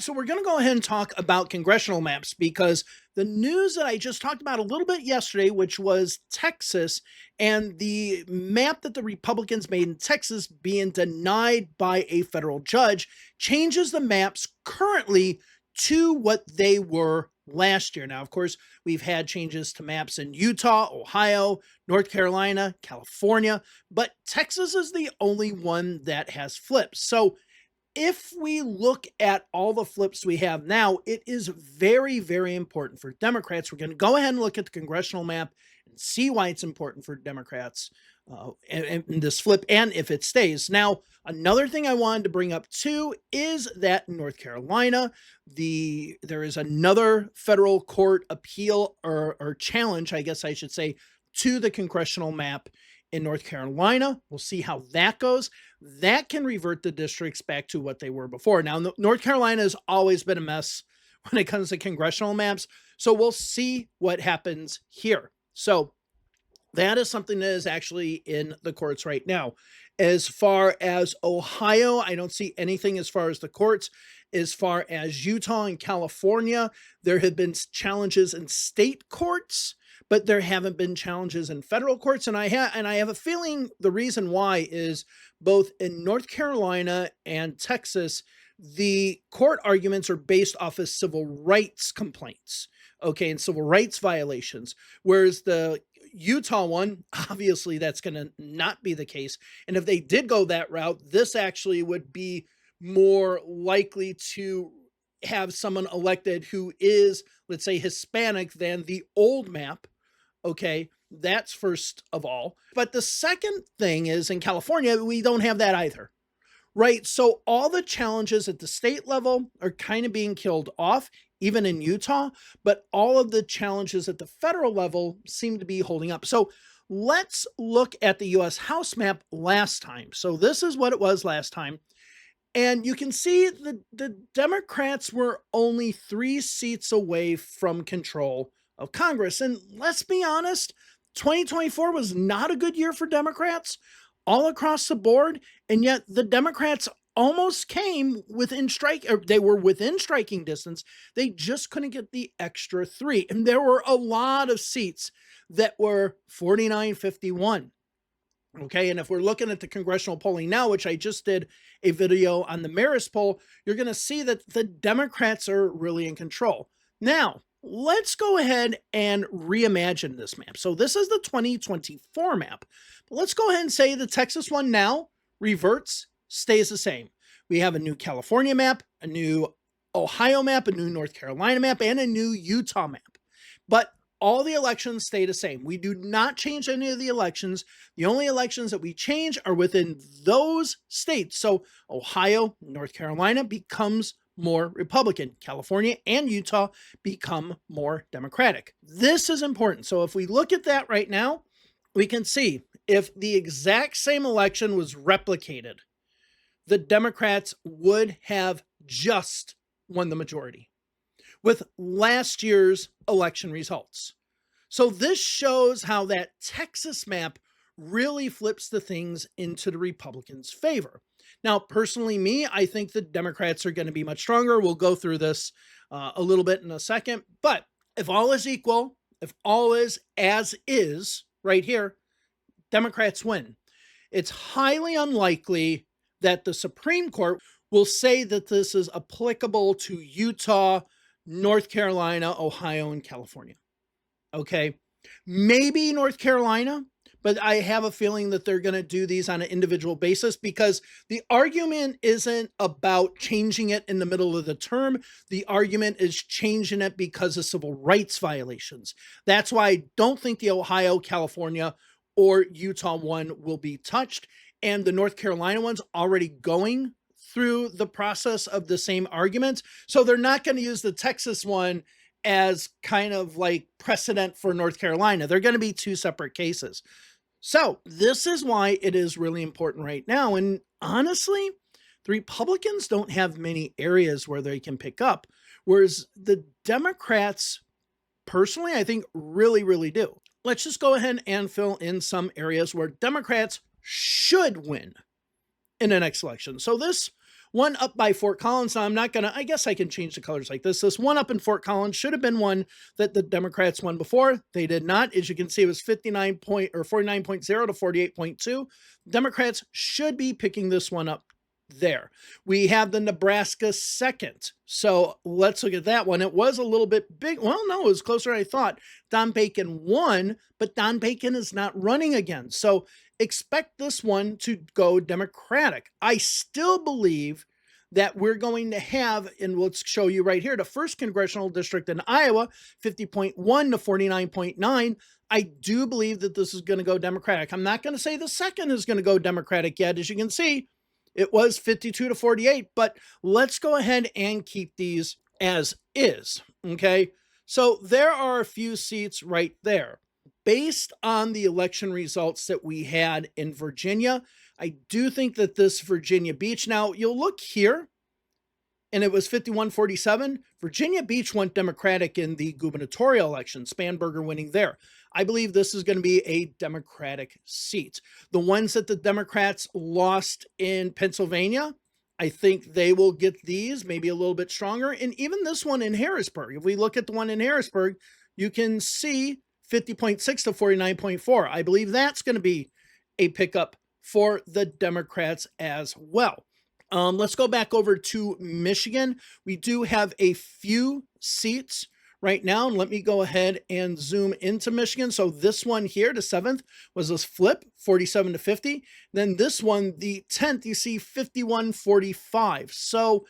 right, so we're going to go ahead and talk about congressional maps because the news that I just talked about a little bit yesterday, which was Texas and the map that the Republicans made in Texas being denied by a federal judge, changes the maps currently to what they were last year. Now, of course, we've had changes to maps in Utah, Ohio, North Carolina, California, but Texas is the only one that has flipped. So if we look at all the flips we have now, it is very, very important for Democrats. We're going to go ahead and look at the congressional map and see why it's important for Democrats in this flip and if it stays. Now, another thing I wanted to bring up too is that in North Carolina, there is another federal court appeal or challenge, I guess I should say, to the congressional map in North Carolina. We'll see how that goes. That can revert the districts back to what they were before. Now, North Carolina has always been a mess when it comes to congressional maps. So we'll see what happens here. So that is something that is actually in the courts right now. As far as Ohio, I don't see anything as far as the courts. As far as Utah and California, there have been challenges in state courts, but there haven't been challenges in federal courts. And I have a feeling the reason why is both in North Carolina and Texas, the court arguments are based off of civil rights complaints, okay, and civil rights violations. Whereas the Utah one, obviously that's going to not be the case. And if they did go that route, this actually would be more likely to have someone elected who is, let's say, Hispanic than the old map. Okay, that's first of all. But the second thing is in California, we don't have that either, right? So all the challenges at the state level are kind of being killed off, even in Utah, but all of the challenges at the federal level seem to be holding up. So let's look at the U.S. House map last time. So this is what it was last time. And you can see the Democrats were only 3 seats away from control of Congress. And let's be honest, 2024 was not a good year for Democrats all across the board. And yet the Democrats almost came within they were within striking distance. They just couldn't get the extra 3. And there were a lot of seats that were 49-51. Okay, and if we're looking at the congressional polling now, which I just did a video on the Marist poll, you're going to see that the Democrats are really in control. Now, let's go ahead and reimagine this map. So this is the 2024 map. But let's go ahead and say the Texas one now reverts, stays the same. We have a new California map, a new Ohio map, a new North Carolina map, and a new Utah map. But all the elections stay the same. We do not change any of the elections. The only elections that we change are within those states. So Ohio, North Carolina becomes more Republican. California and Utah become more Democratic. This is important. So if we look at that right now, we can see if the exact same election was replicated, the Democrats would have just won the majority with last year's election results. So this shows how that Texas map really flips the things into the Republicans' favor. Now, personally, I think the Democrats are going to be much stronger. We'll go through this a little bit in a second. But if all is equal, if all is as is right here, Democrats win. It's highly unlikely that the Supreme Court will say that this is applicable to Utah, North Carolina, Ohio, and California. Okay, maybe North Carolina, but I have a feeling that they're going to do these on an individual basis because the argument isn't about changing it in the middle of the term. The argument is changing it because of civil rights violations. That's why I don't think the Ohio, California, or Utah one will be touched. And the North Carolina one's already going through the process of the same arguments. So they're not going to use the Texas one as kind of like precedent for North Carolina. They're going to be 2 separate cases. So this is why it is really important right now. And honestly, the Republicans don't have many areas where they can pick up, whereas the Democrats, personally, I think really, really do. Let's just go ahead and fill in some areas where Democrats should win in the next election. So this one up by Fort Collins. Now, I'm not going to, I guess I can change the colors like this. This one up in Fort Collins should have been one that the Democrats won before. They did not. As you can see, it was 49.0 to 48.2. Democrats should be picking this one up there. We have the Nebraska second. So let's look at that one. It was a little bit big. Well, no, it was closer than I thought. Don Bacon won, but Don Bacon is not running again. So expect this one to go Democratic. I still believe that we're going to have, and let's show you right here, the first congressional district in Iowa, 50.1 to 49.9. I do believe that this is going to go Democratic. I'm not going to say the second is going to go Democratic yet. As you can see, it was 52 to 48, but let's go ahead and keep these as is, okay? So there are a few seats right there. Based on the election results that we had in Virginia, I do think that this Virginia Beach, now you'll look here, and it was 51-47. Virginia Beach went Democratic in the gubernatorial election, Spanberger winning there. I believe this is going to be a Democratic seat. The ones that the Democrats lost in Pennsylvania, I think they will get these maybe a little bit stronger. And even this one in Harrisburg, if we look at the one in Harrisburg, you can see 50.6 to 49.4. I believe that's going to be a pickup for the Democrats as well. Let's go back over to Michigan. We do have a few seats right now. And let me go ahead and zoom into Michigan. So this one here, the 7th, was this flip, 47 to 50. Then this one, the 10th, you see 51-45. So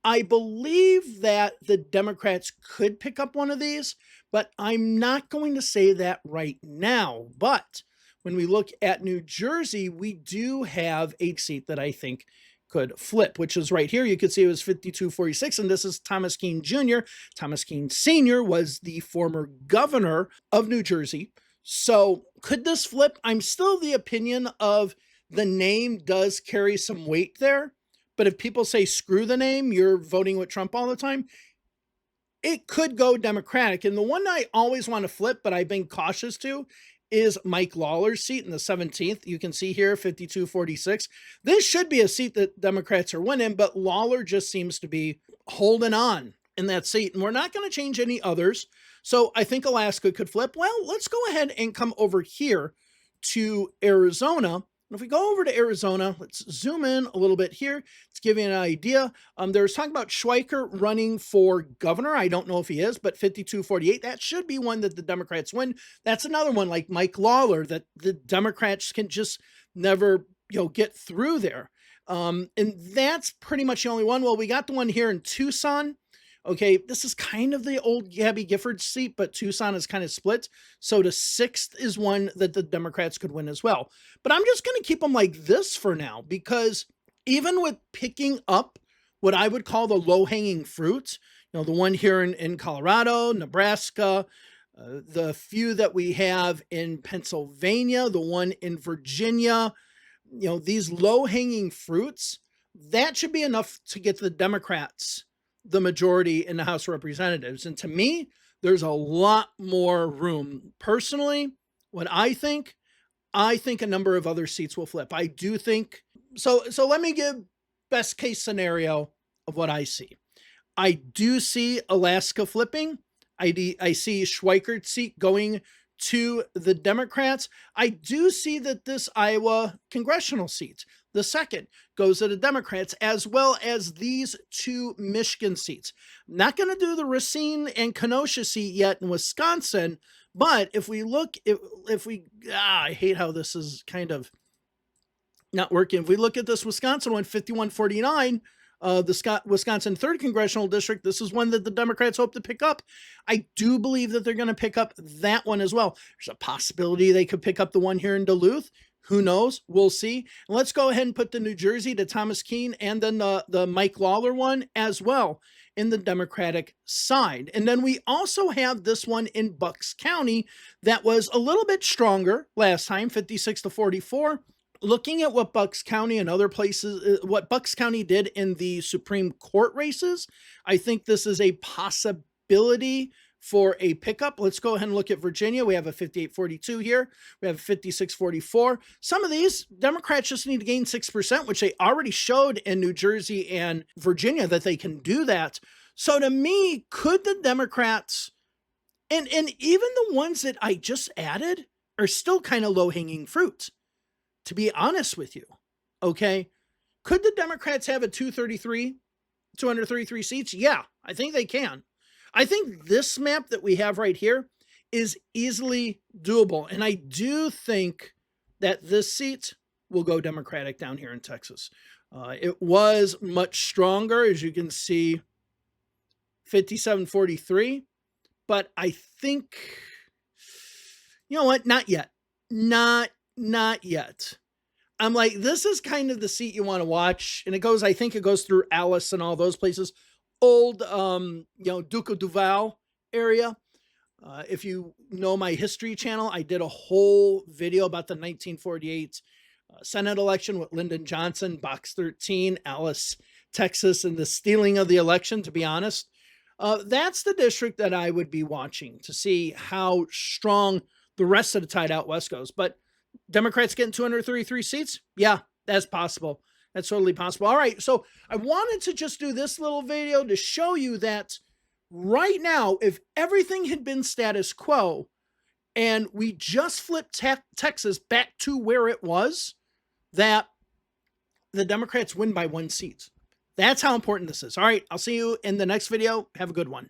I believe that the Democrats could pick up one of these, but I'm not going to say that right now. But when we look at New Jersey, we do have a seat that I think could flip, which is right here. You could see it was 52-46, and this is Thomas Kean Jr. Thomas Kean Sr. was the former governor of New Jersey. So could this flip? I'm still of the opinion of the name does carry some weight there, but if people say screw the name, you're voting with Trump all the time, it could go Democratic. And the one I always want to flip, but I've been cautious to, is Mike Lawler's seat in the 17th. You can see here 52-46. This should be a seat that Democrats are winning, but Lawler just seems to be holding on in that seat. And we're not going to change any others. So I think Alaska could flip. Well, let's go ahead and come over here to Arizona. And if we go over to Arizona, let's zoom in a little bit here. Let's give you an idea. There's talking about Schweiker running for governor. I don't know if he is, but 52-48, that should be one that the Democrats win. That's another one like Mike Lawler that the Democrats can just never, get through there. And that's pretty much the only one. Well, we got the one here in Tucson. Okay, this is kind of the old Gabby Gifford seat, but Tucson is kind of split. So the 6th is one that the Democrats could win as well. But I'm just going to keep them like this for now, because even with picking up what I would call the low-hanging fruit, the one here in Colorado, Nebraska, the few that we have in Pennsylvania, the one in Virginia, these low-hanging fruits, that should be enough to get the Democrats the majority in the House of Representatives. And to me, there's a lot more room. Personally, what I think a number of other seats will flip. I do think, so let me give best case scenario of what I see. I do see Alaska flipping. I see Schweikert's seat going to the Democrats. I do see that this Iowa congressional seat, the 2nd, goes to the Democrats, as well as these 2 Michigan seats. I'm not going to do the Racine and Kenosha seat yet in Wisconsin, but if we look, I hate how this is kind of not working. If we look at this Wisconsin one, 51-49, the Wisconsin 3rd Congressional District, this is one that the Democrats hope to pick up. I do believe that they're going to pick up that one as well. There's a possibility they could pick up the one here in Duluth. Who knows? We'll see. And let's go ahead and put the New Jersey, the Thomas Kean, and then the Mike Lawler one as well in the Democratic side. And then we also have this one in Bucks County that was a little bit stronger last time, 56-44. Looking at what Bucks County and other places, what Bucks County did in the Supreme Court races, I think this is a possibility for a pickup. Let's go ahead and look at Virginia. We have a 58-42 here. We have 56-44. Some of these Democrats just need to gain 6%, which they already showed in New Jersey and Virginia that they can do that. So to me, could the Democrats, and even the ones that I just added are still kind of low-hanging fruit, to be honest with you. Okay. Could the Democrats have a 233 seats? Yeah, I think they can. I think this map that we have right here is easily doable. And I do think that this seat will go Democratic down here in Texas. It was much stronger, as you can see, 57-43. But I think, you know what? Not yet. Not yet. I'm like, this is kind of the seat you want to watch. And it goes, I think it goes through Alice and all those places. Old, Duke of Duval area. If you know my history channel, I did a whole video about the 1948 Senate election with Lyndon Johnson, Box 13, Alice, Texas, and the stealing of the election, to be honest. That's the district that I would be watching to see how strong the rest of the tide out west goes. But Democrats getting 233 seats? Yeah, that's possible. That's totally possible. All right, so I wanted to just do this little video to show you that right now, if everything had been status quo and we just flipped Texas back to where it was, that the Democrats win by 1 seat. That's how important this is. All right, I'll see you in the next video. Have a good one.